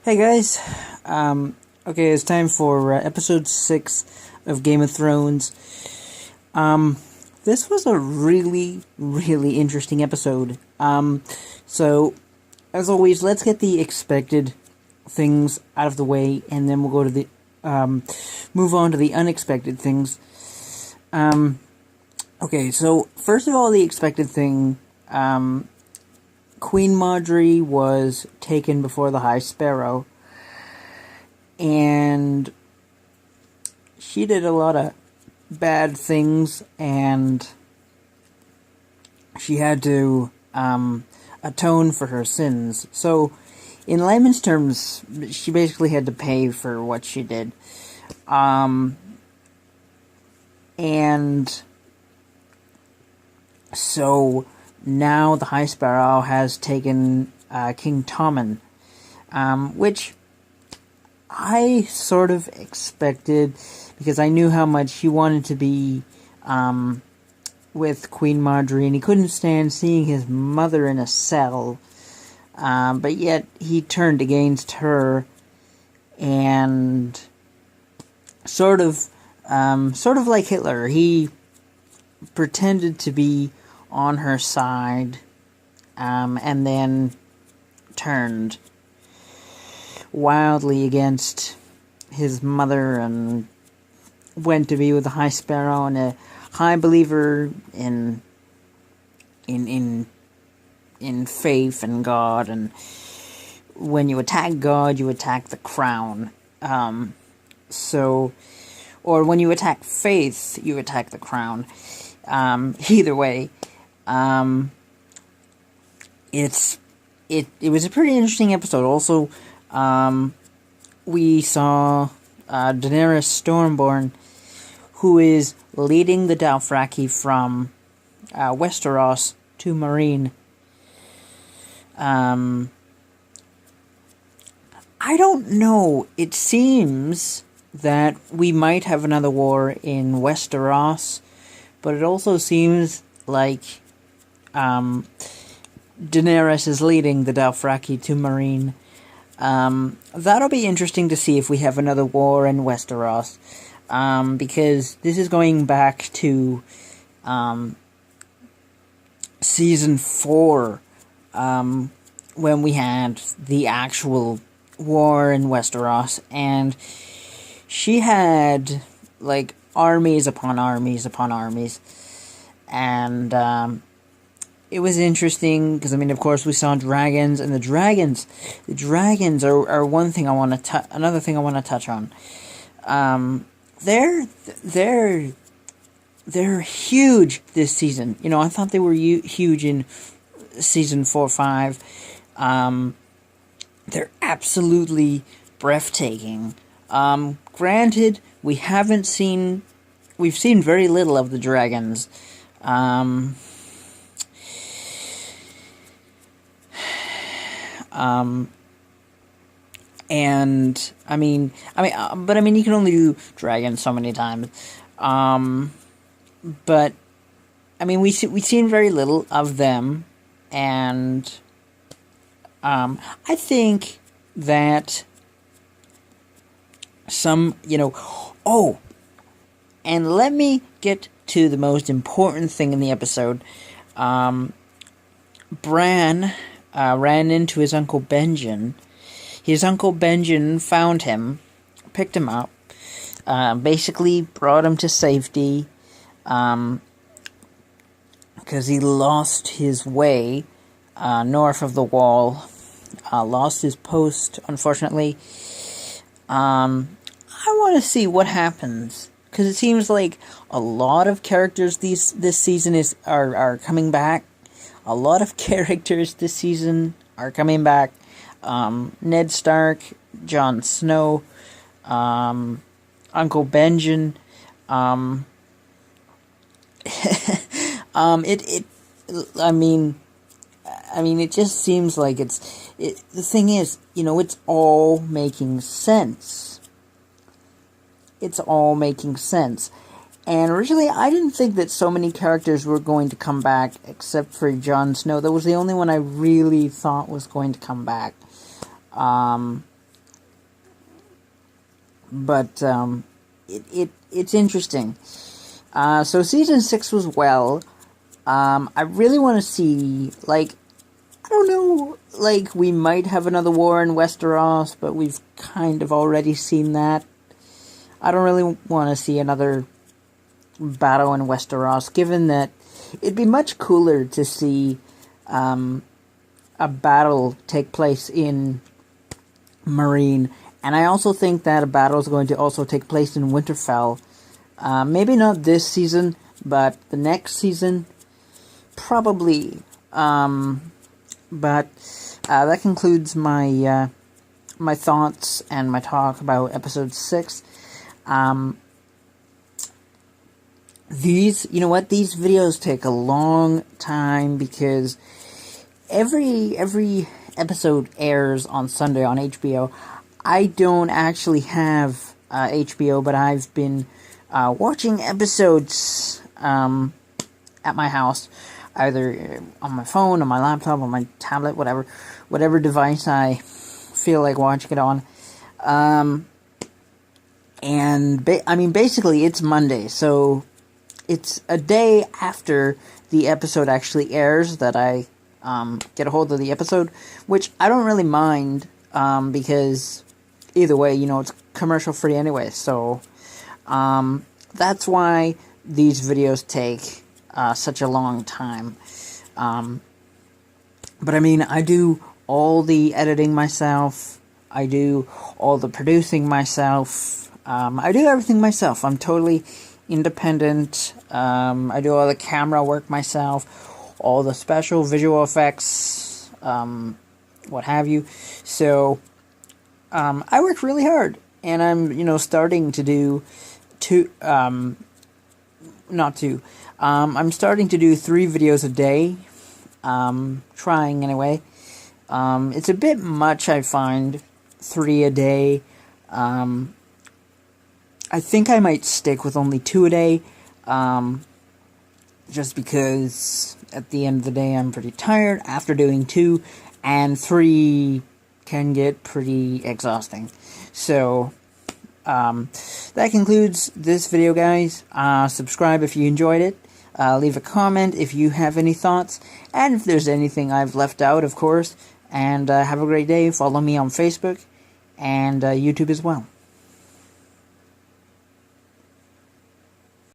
Hey guys, okay, it's time for episode 6 of Game of Thrones. This was a really, really interesting episode. So, as always, let's get the expected things out of the way, and then we'll go to the, move on to the unexpected things. Okay, so, first of all, the expected thing, Queen Marjorie was taken before the High Sparrow, and she did a lot of bad things, and she had to atone for her sins. So, in layman's terms, she basically had to pay for what she did. And so now the High Sparrow has taken King Tommen, which I sort of expected, because I knew how much he wanted to be with Queen Marjorie, and he couldn't stand seeing his mother in a cell, but yet he turned against her, and sort of like Hitler, he pretended to be on her side, and then turned wildly against his mother and went to be with the High Sparrow, and a high believer in faith and God, and when you attack God, you attack the crown. Or when you attack faith, you attack the crown. Either way, it was a pretty interesting episode. Also, we saw Daenerys Stormborn, who is leading the Dothraki from Westeros to Meereen. I don't know. It seems that we might have another war in Westeros, but it also seems like Daenerys is leading the Dothraki to Meereen. That'll be interesting to see if we have another war in Westeros, because this is going back to season 4, when we had the actual war in Westeros, and she had like armies upon armies upon armies, and it was interesting because, I mean, of course, we saw dragons, and the dragons are one thing I want to another thing I want to touch on. They're huge this season. You know, I thought they were huge in season 4, 5. They're absolutely breathtaking. Granted, we've seen very little of the dragons. And but you can only do dragons so many times. But we've seen very little of them, and I think that some, and let me get to the most important thing in the episode. Bran ran into his Uncle Benjen. His Uncle Benjen found him, picked him up, basically brought him to safety, because he lost his way north of the wall, lost his post, unfortunately. I want to see what happens, because it seems like a lot of characters this season are coming back. A lot of characters this season are coming back. Ned Stark, Jon Snow, Uncle Benjen. It just seems like the thing is, it's all making sense. It's all making sense. And originally, I didn't think that so many characters were going to come back, except for Jon Snow. That was the only one I really thought was going to come back. but it's interesting. So season 6 was well. I really want to see, like, I don't know, like, we might have another war in Westeros, but we've kind of already seen that. I don't really want to see another battle in Westeros, given that it'd be much cooler to see a battle take place in Marine. And I also think that a battle is going to also take place in Winterfell. Maybe not this season, but the next season, probably. But that concludes my my thoughts and my talk about episode 6. These, you know what, these videos take a long time because every episode airs on Sunday on HBO. I don't actually have HBO, but I've been watching episodes at my house, either on my phone, on my laptop, on my tablet, whatever device I feel like watching it on. I mean, basically, it's Monday, so it's a day after the episode actually airs that I get a hold of the episode, which I don't really mind, because either way, you know, it's commercial free anyway, so that's why these videos take such a long time. But I mean, I do all the editing myself, I do all the producing myself, I do everything myself. I'm totally independent. I do all the camera work myself, all the special visual effects, what have you. So I work really hard, and I'm, you know, starting to do I'm starting to do 3 videos a day. Trying anyway. It's a bit much, I find, 3 a day. I think I might stick with only 2 a day, just because at the end of the day I'm pretty tired after doing 2, and 3 can get pretty exhausting. So, that concludes this video, guys. Subscribe if you enjoyed it. Leave a comment if you have any thoughts, and if there's anything I've left out, of course. And have a great day. Follow me on Facebook and YouTube as well.